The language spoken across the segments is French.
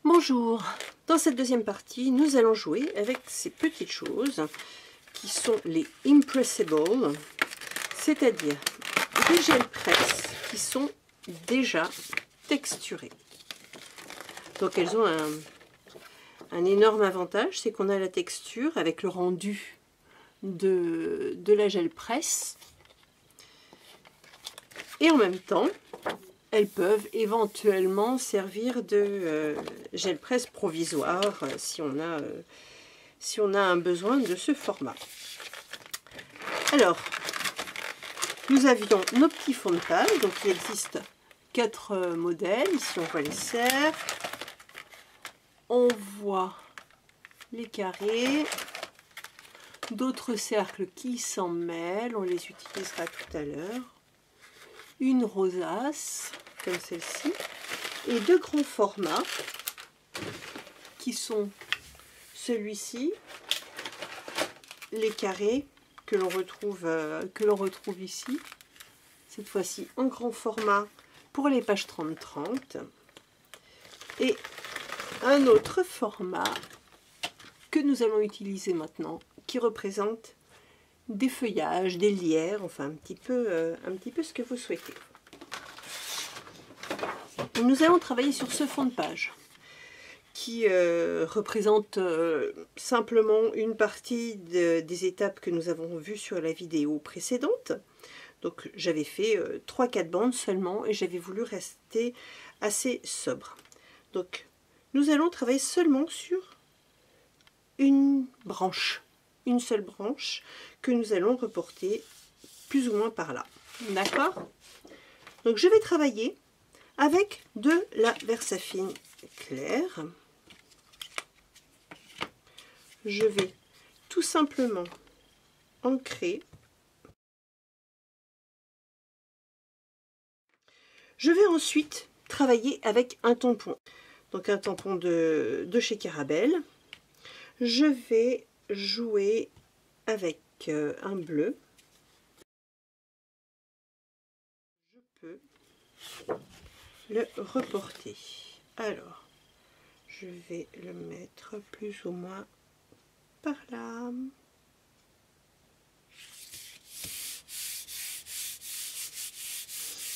Bonjour, dans cette deuxième partie, nous allons jouer avec ces petites choses qui sont les Impressibles, c'est-à-dire des gels presse qui sont déjà texturés. Donc elles ont un énorme avantage, c'est qu'on a la texture avec le rendu de la gel presse. Et en même temps, elles peuvent éventuellement servir de gel presse provisoire si on a un besoin de ce format. Alors, nous avions nos petits fonds de page, donc il existe 4 modèles. Ici on voit les cercles, on voit les carrés, d'autres cercles qui s'en mêlent, on les utilisera tout à l'heure. Une rosace comme celle-ci et 2 grands formats qui sont celui-ci, les carrés que l'on retrouve ici, cette fois-ci en grand format pour les pages 30-30, et un autre format que nous allons utiliser maintenant qui représente des feuillages, des lierres, enfin un petit peu ce que vous souhaitez. Nous allons travailler sur ce fond de page qui représente simplement une partie des étapes que nous avons vues sur la vidéo précédente. Donc j'avais fait 3-4 bandes seulement et j'avais voulu rester assez sobre. Donc nous allons travailler seulement sur une branche. Une seule branche que nous allons reporter plus ou moins par là. D'accord? Donc je vais travailler avec de la Versafine claire. Je vais tout simplement ancrer. Je vais ensuite travailler avec un tampon. Donc un tampon de chez Carabelle. Je vais jouer avec un bleu. Je peux le reporter. Alors, je vais le mettre plus ou moins par là.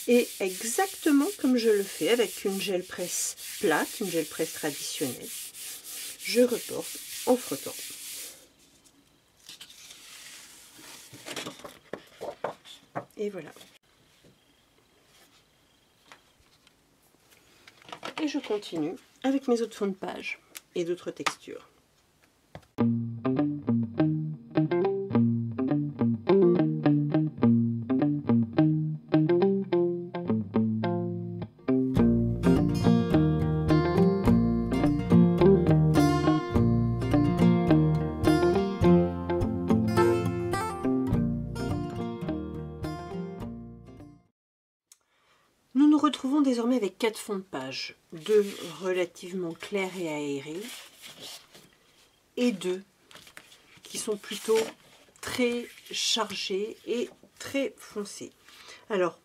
Et exactement comme je le fais avec une gel presse plate, une gel presse traditionnelle, je reporte en frottant. Et voilà. Et je continue avec mes autres fonds de page et d'autres textures. Nous nous retrouvons désormais avec 4 fonds de page, 2 relativement clairs et aérés, et 2 qui sont plutôt très chargés et très foncés. Alors,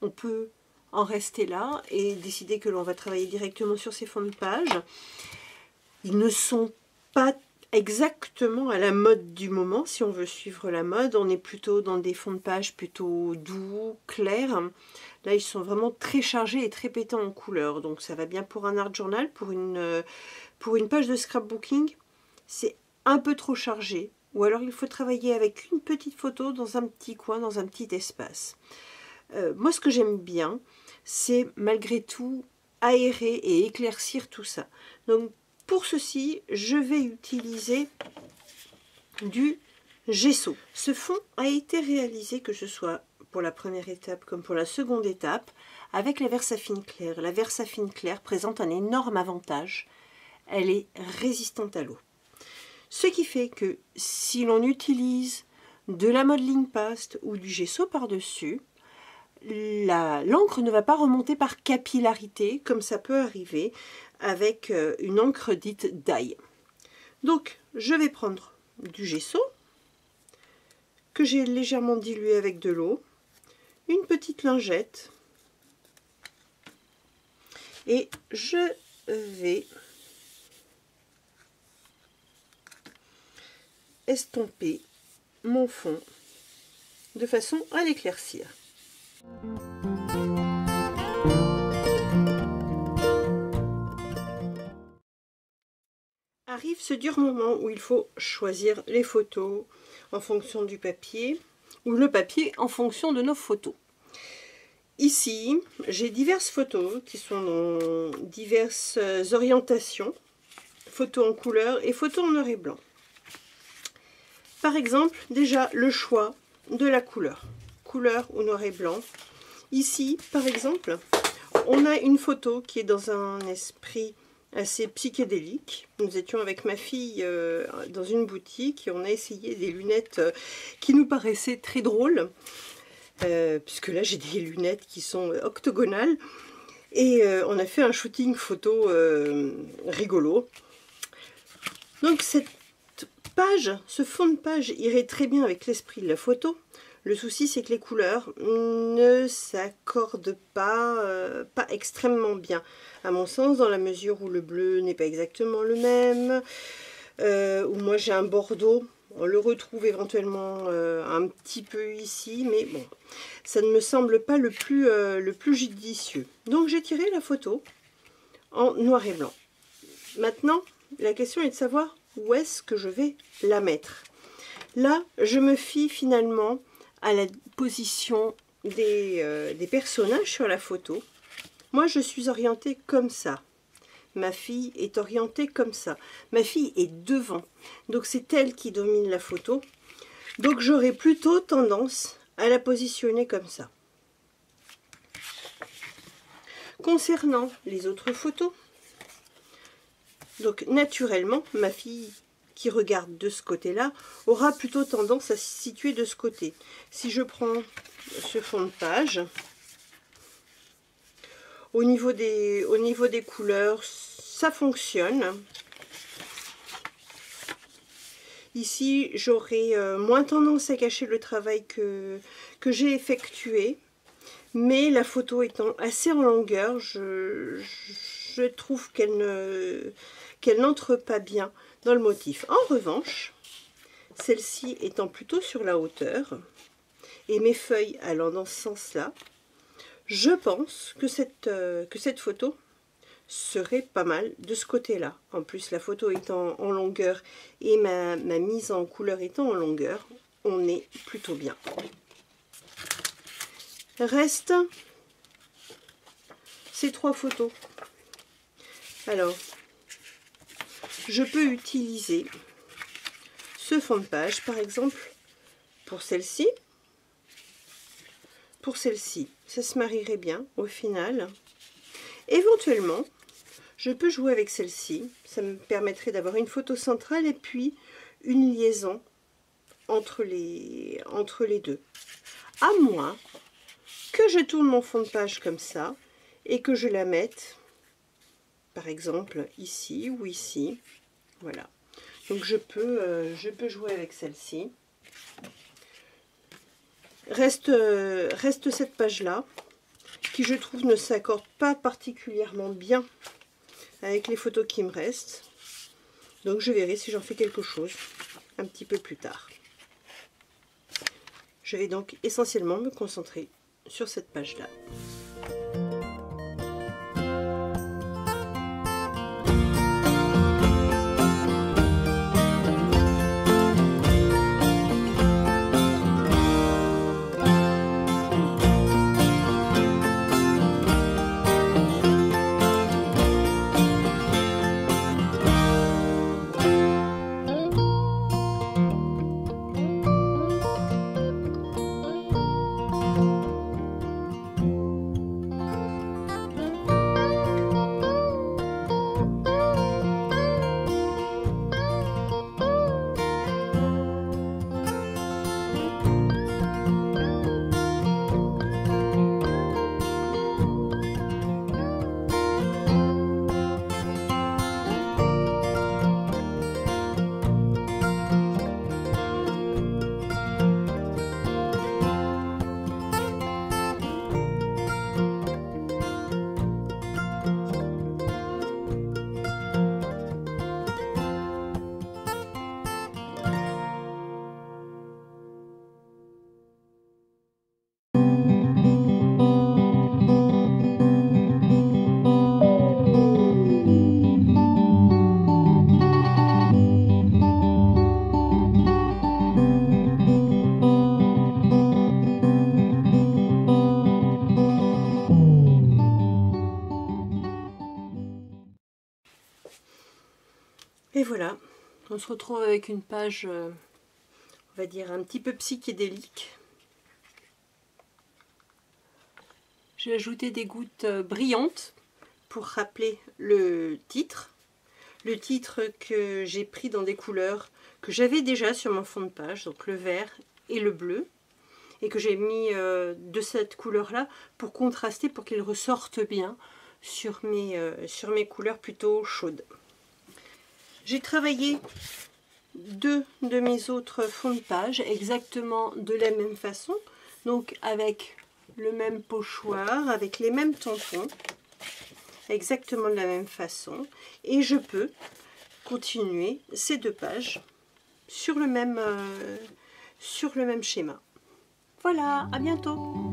on peut en rester là et décider que l'on va travailler directement sur ces fonds de page. Ils ne sont pas exactement à la mode du moment. Si on veut suivre la mode, on est plutôt dans des fonds de page plutôt doux, clairs. Là, ils sont vraiment très chargés et très pétants en couleur. Donc, ça va bien pour un art journal, pour une page de scrapbooking. C'est un peu trop chargé. Ou alors, il faut travailler avec une petite photo dans un petit coin, dans un petit espace. Moi, ce que j'aime bien, c'est malgré tout aérer et éclaircir tout ça. Donc, pour ceci, je vais utiliser du gesso. Ce fond a été réalisé, que ce soit pour la première étape comme pour la seconde étape, avec la Versafine claire. La Versafine claire présente un énorme avantage. Elle est résistante à l'eau. Ce qui fait que si l'on utilise de la modeling paste ou du gesso par-dessus, l'encre ne va pas remonter par capillarité, comme ça peut arriver avec une encre dite d'ail. Donc, je vais prendre du gesso que j'ai légèrement dilué avec de l'eau, une petite lingette, et je vais estomper mon fond de façon à l'éclaircir. Arrive ce dur moment où il faut choisir les photos en fonction du papier ou le papier en fonction de nos photos. Ici, j'ai diverses photos qui sont dans diverses orientations, photos en couleur et photos en noir et blanc. Par exemple, déjà le choix de la couleur, couleur ou noir et blanc. Ici, par exemple, on a une photo qui est dans un esprit assez psychédélique. Nous étions avec ma fille dans une boutique et on a essayé des lunettes qui nous paraissaient très drôles, puisque là j'ai des lunettes qui sont octogonales, et on a fait un shooting photo rigolo. Donc cette page, ce fond de page irait très bien avec l'esprit de la photo. Le souci, c'est que les couleurs ne s'accordent pas extrêmement bien, à mon sens, dans la mesure où le bleu n'est pas exactement le même, où moi j'ai un bordeaux, on le retrouve éventuellement un petit peu ici, mais bon, ça ne me semble pas le plus judicieux. Donc j'ai tiré la photo en noir et blanc. Maintenant, la question est de savoir où est-ce que je vais la mettre. Là, je me fie finalement à la position des personnages sur la photo. Moi, je suis orientée comme ça. Ma fille est orientée comme ça. Ma fille est devant. Donc, c'est elle qui domine la photo. Donc, j'aurais plutôt tendance à la positionner comme ça. Concernant les autres photos, donc naturellement, ma fille qui regarde de ce côté-là aura plutôt tendance à se situer de ce côté. Si je prends ce fond de page, au niveau des couleurs, ça fonctionne. Ici, j'aurai moins tendance à cacher le travail que j'ai effectué, mais la photo étant assez en longueur, je trouve qu'elle n'entre pas bien dans le motif. En revanche, celle-ci étant plutôt sur la hauteur et mes feuilles allant dans ce sens-là, je pense que cette photo serait pas mal de ce côté-là. En plus, la photo étant en longueur et ma mise en couleur étant en longueur, on est plutôt bien. Reste ces trois photos. Alors, je peux utiliser ce fond de page, par exemple, pour celle-ci. Pour celle-ci, ça se marierait bien au final. Éventuellement, je peux jouer avec celle-ci. Ça me permettrait d'avoir une photo centrale et puis une liaison entre les deux. À moins que je tourne mon fond de page comme ça et que je la mette, par exemple, ici ou ici. Voilà. Donc je peux jouer avec celle-ci. Reste cette page-là, qui je trouve ne s'accorde pas particulièrement bien avec les photos qui me restent. Donc je verrai si j'en fais quelque chose un petit peu plus tard. Je vais donc essentiellement me concentrer sur cette page-là. voilà, on se retrouve avec une page, on va dire, un petit peu psychédélique. J'ai ajouté des gouttes brillantes pour rappeler le titre. Le titre que j'ai pris dans des couleurs que j'avais déjà sur mon fond de page, donc le vert et le bleu, et que j'ai mis de cette couleur-là pour contraster, pour qu'il ressorte bien sur mes couleurs plutôt chaudes. J'ai travaillé deux de mes autres fonds de page exactement de la même façon, donc avec le même pochoir, avec les mêmes tampons, exactement de la même façon, et je peux continuer ces deux pages sur le même schéma. Voilà, à bientôt!